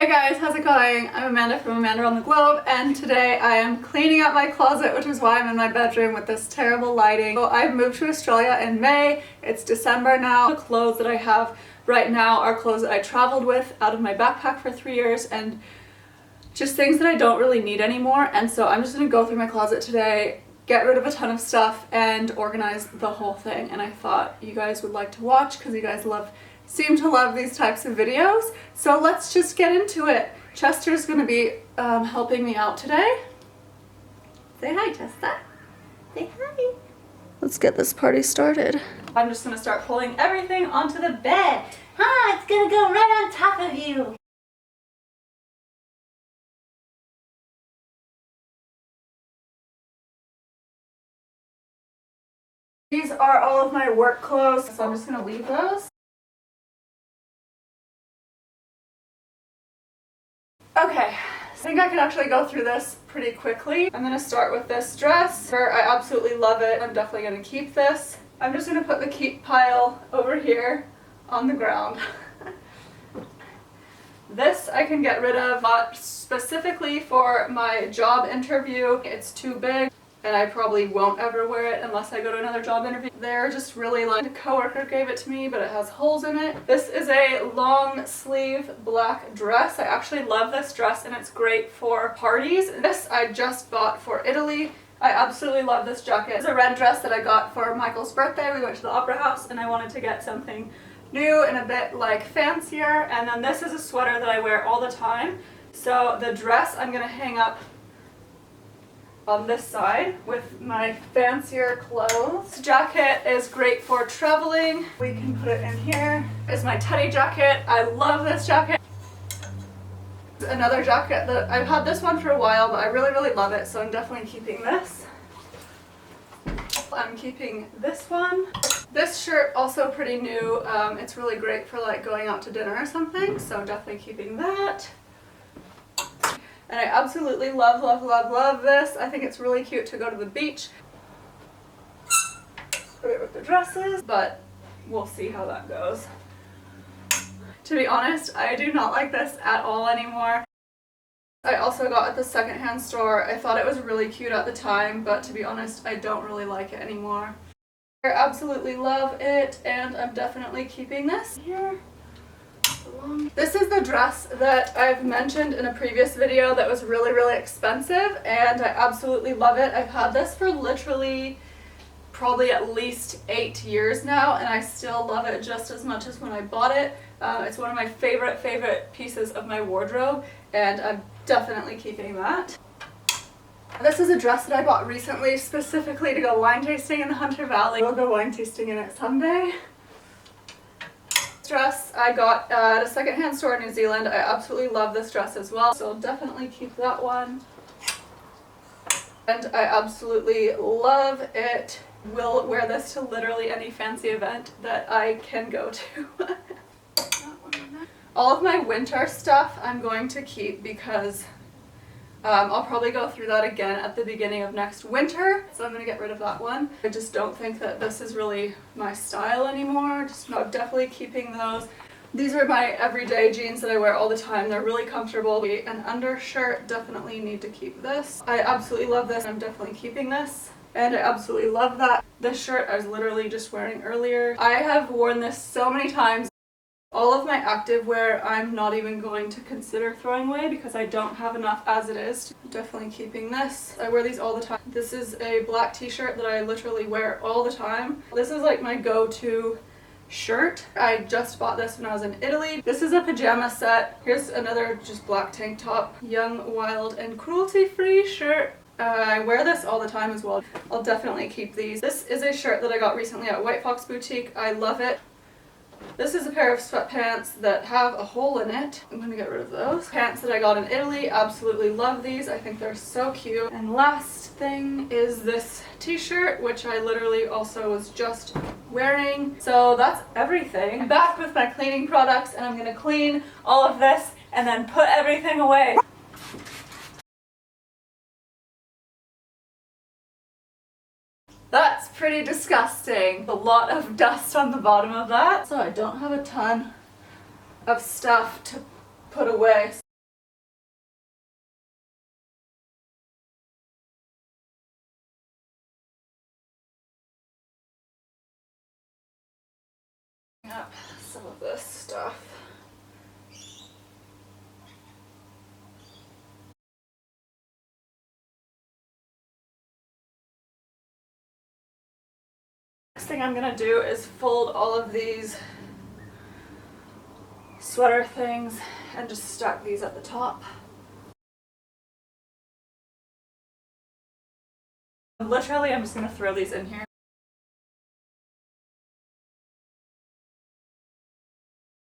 Hey guys, how's it going? I'm Amanda from Amanda on the Globe, and today I am cleaning up my closet, which is why I'm in my bedroom with this terrible lighting. So I've moved to Australia in May. It's December now. The clothes that I have right now are clothes that I traveled with out of my backpack for 3 years and just things that I don't really need anymore. And so I'm just gonna go through my closet today, get rid of a ton of stuff, and organize the whole thing. And I thought you guys would like to watch because you guys seem to love these types of videos. So let's just get into it. Chester's gonna be helping me out today. Say hi, Chester. Say hi. Let's get this party started. I'm just gonna start pulling everything onto the bed. Hi, it's gonna go right on top of you. These are all of my work clothes, so I'm just gonna leave those. Okay, I think I can actually go through this pretty quickly. I'm gonna start with this dress. I absolutely love it. I'm definitely gonna keep this. I'm just gonna put the keep pile over here on the ground. This I can get rid of, but specifically for my job interview, it's too big. And I probably won't ever wear it unless I go to another job interview. They're just really like, a coworker gave it to me, but it has holes in it. This is a long sleeve black dress. I actually love this dress and it's great for parties. This I just bought for Italy. I absolutely love this jacket. It's a red dress that I got for Michael's birthday. We went to the opera house and I wanted to get something new and a bit like fancier. And then this is a sweater that I wear all the time. So the dress I'm gonna hang up on this side with my fancier clothes. This jacket is great for traveling. We can put it in here. It's my teddy jacket. I love this jacket. Another jacket that I've had this one for a while, but I really love it, so I'm definitely keeping this. I'm keeping this one. This shirt also pretty new. It's really great for like going out to dinner or something, so definitely keeping that. And I absolutely love this. I think it's really cute to go to the beach. Put it with the dresses, but we'll see how that goes. To be honest, I do not like this at all anymore. I also got at the secondhand store. I thought it was really cute at the time, but to be honest, I don't really like it anymore. I absolutely love it, and I'm definitely keeping this here. This is the dress that I've mentioned in a previous video that was really expensive, and I absolutely love it. I've had this for literally probably at least 8 years now, and I still love it just as much as when I bought it. It's one of my favorite pieces of my wardrobe, and I'm definitely keeping that. This is a dress that I bought recently specifically to go wine tasting in the Hunter Valley. We'll go wine tasting in it someday. Dress I got at a secondhand store in New Zealand. I absolutely love this dress as well, so I'll definitely keep that one. And I absolutely love it. Will wear this to literally any fancy event that I can go to. All of my winter stuff I'm going to keep because I'll probably go through that again at the beginning of next winter, so I'm going to get rid of that one. I just don't think that this is really my style anymore. Just not definitely keeping those. These are my everyday jeans that I wear all the time. They're really comfortable. An undershirt, definitely need to keep this. I absolutely love this. I'm definitely keeping this. And I absolutely love that. This shirt I was literally just wearing earlier. I have worn this so many times. All of my activewear I'm not even going to consider throwing away because I don't have enough as it is. Definitely keeping this. I wear these all the time. This is a black t-shirt that I literally wear all the time. This is like my go-to shirt. I just bought this when I was in Italy. This is a pajama set. Here's another just black tank top. Young, wild, and cruelty-free shirt. I wear this all the time as well. I'll definitely keep these. This is a shirt that I got recently at White Fox Boutique. I love it. This is a pair of sweatpants that have a hole in it. I'm going to get rid of those. Pants that I got in Italy. Absolutely love these. I think they're so cute. And last thing is this t-shirt, which I literally also was just wearing. So that's everything. I'm back with my cleaning products and I'm going to clean all of this and then put everything away. That's pretty disgusting. A lot of dust on the bottom of that. So I don't have a ton of stuff to put away. some of this stuff. Next thing I'm gonna do is fold all of these sweater things and just stack these at the top. Literally, I'm just gonna throw these in here.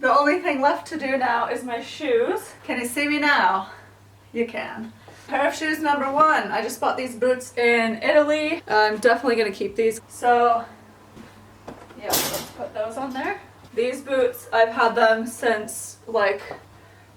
The only thing left to do now is my shoes. Can you see me now? You can. Pair of shoes number one. I just bought these boots in Italy. I'm definitely gonna keep these. So, yeah, let's put those on there. These boots, I've had them since like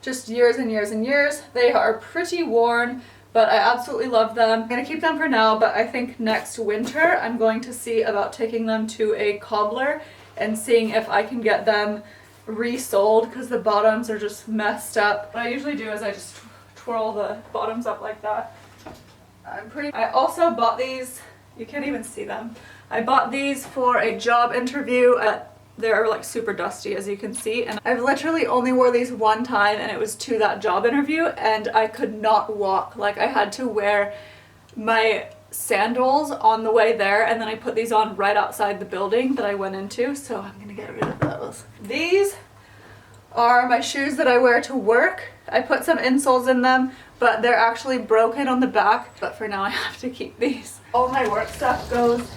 just years and years and years. They are pretty worn, but I absolutely love them. I'm gonna keep them for now, but I think next winter I'm going to see about taking them to a cobbler and seeing if I can get them resold because the bottoms are just messed up. What I usually do is I just twirl the bottoms up like that. I also bought these, you can't even see them. I bought these for a job interview. They're like super dusty, as you can see, and I've literally only wore these one time, and it was to that job interview, and I could not walk. Like, I had to wear my sandals on the way there, and then I put these on right outside the building that I went into, so I'm gonna get rid of those. These are my shoes that I wear to work. I put some insoles in them, but they're actually broken on the back, but for now I have to keep these. All my work stuff goes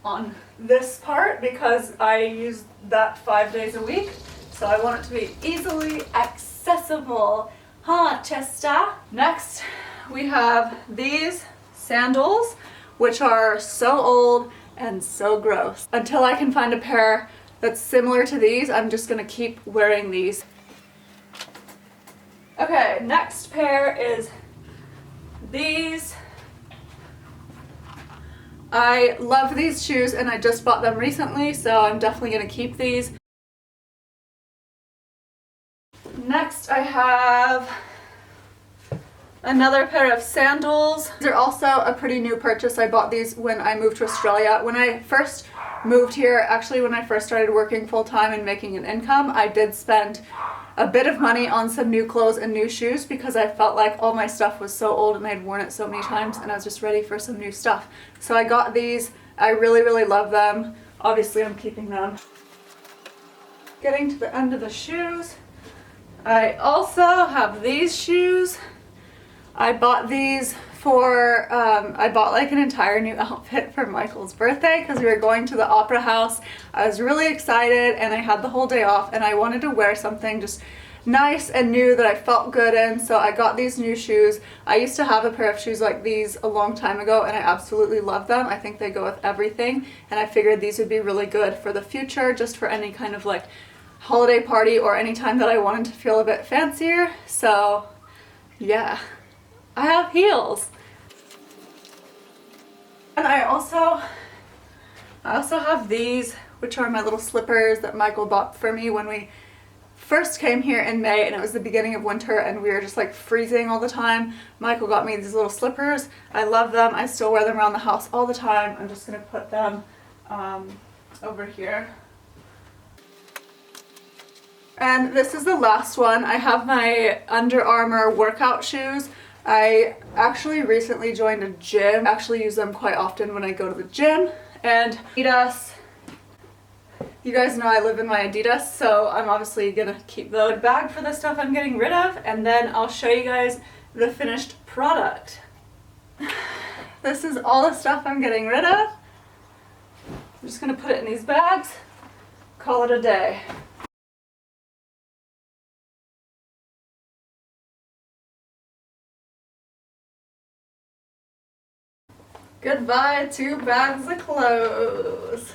on this part because I use that 5 days a week, so I want it to be easily accessible. Huh, Chester? Next, we have these sandals, which are so old and so gross. Until I can find a pair that's similar to these, I'm just gonna keep wearing these. Okay, next pair is these. I love these shoes and I just bought them recently, so I'm definitely gonna keep these. Next I have another pair of sandals. These are also a pretty new purchase. I bought these when I moved to Australia. When I first moved here, actually when I first started working full-time and making an income, I did spend a bit of money on some new clothes and new shoes because I felt like all my stuff was so old and I'd worn it so many times and I was just ready for some new stuff. So I got these. I really, really love them. Obviously I'm keeping them. Getting to the end of the shoes, I also have these shoes. I bought these for, I bought like an entire new outfit for Michael's birthday because we were going to the opera house. I was really excited and I had the whole day off and I wanted to wear something just nice and new that I felt good in, so I got these new shoes. I used to have a pair of shoes like these a long time ago and I absolutely love them. I think they go with everything, and I figured these would be really good for the future, just for any kind of like holiday party or any time that I wanted to feel a bit fancier. So yeah, I have heels. And I also have these, which are my little slippers that Michael bought for me when we first came here in May, and it was the beginning of winter and we were just like freezing all the time. Michael got me these little slippers. I love them. I still wear them around the house all the time. I'm just gonna put them over here. And this is the last one. I have my Under Armour workout shoes. I actually recently joined a gym. I actually use them quite often when I go to the gym. And Adidas, you guys know I live in my Adidas, so I'm obviously gonna keep the bag for the stuff I'm getting rid of, and then I'll show you guys the finished product. This is all the stuff I'm getting rid of. I'm just gonna put it in these bags, call it a day. Goodbye to bags of clothes.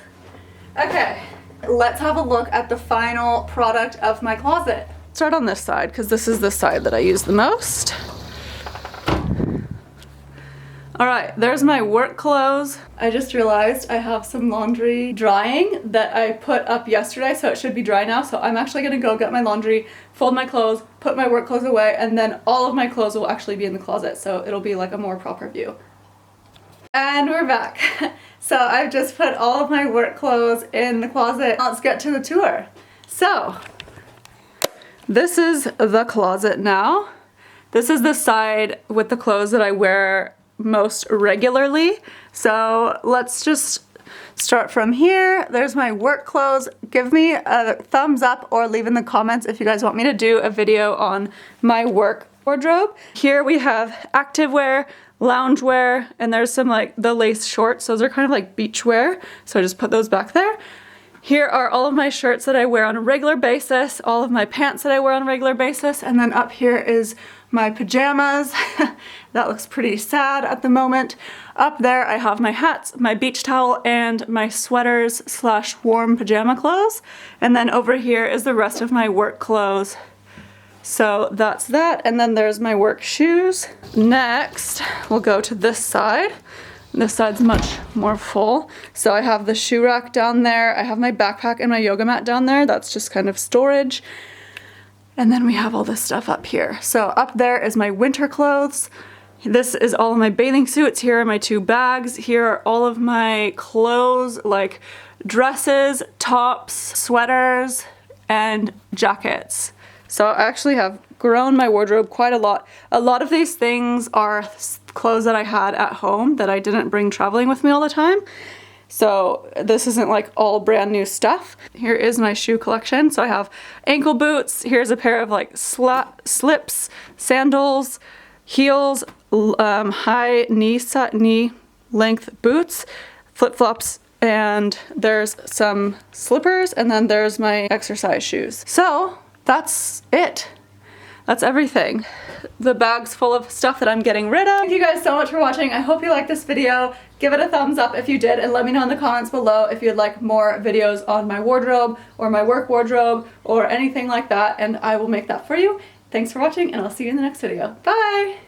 Okay, let's have a look at the final product of my closet. Start on this side because this is the side that I use the most. All right, there's my work clothes. I just realized I have some laundry drying that I put up yesterday, so it should be dry now. So I'm actually gonna go get my laundry, fold my clothes, put my work clothes away, and then all of my clothes will actually be in the closet, so it'll be like a more proper view. And we're back. So I've just put all of my work clothes in the closet. Let's get to the tour. So this is the closet now. This is the side with the clothes that I wear most regularly. So let's just start from here. There's my work clothes. Give me a thumbs up or leave in the comments if you guys want me to do a video on my work wardrobe. Here we have activewear, loungewear, and there's some like the lace shorts. Those are kind of like beach wear. So I just put those back there. Here are all of my shirts that I wear on a regular basis, all of my pants that I wear on a regular basis, and then up here is my pajamas. That looks pretty sad at the moment. Up there I have my hats, my beach towel, and my sweaters / warm pajama clothes. And then over here is the rest of my work clothes. So that's that, and then there's my work shoes. Next, we'll go to this side. This side's much more full. So I have the shoe rack down there. I have my backpack and my yoga mat down there. That's just kind of storage. And then we have all this stuff up here. So up there is my winter clothes. This is all of my bathing suits. Here are my 2 bags. Here are all of my clothes, like dresses, tops, sweaters, and jackets. So I actually have grown my wardrobe quite a lot. A lot of these things are clothes that I had at home that I didn't bring traveling with me all the time. So this isn't like all brand new stuff. Here is my shoe collection. So I have ankle boots. Here's a pair of like slips, sandals, heels, high knee length boots, flip-flops, and there's some slippers, and then there's my exercise shoes. So that's it. That's everything. The bag's full of stuff that I'm getting rid of. Thank you guys so much for watching. I hope you liked this video. Give it a thumbs up if you did, and let me know in the comments below if you'd like more videos on my wardrobe or my work wardrobe or anything like that, and I will make that for you. Thanks for watching, and I'll see you in the next video. Bye!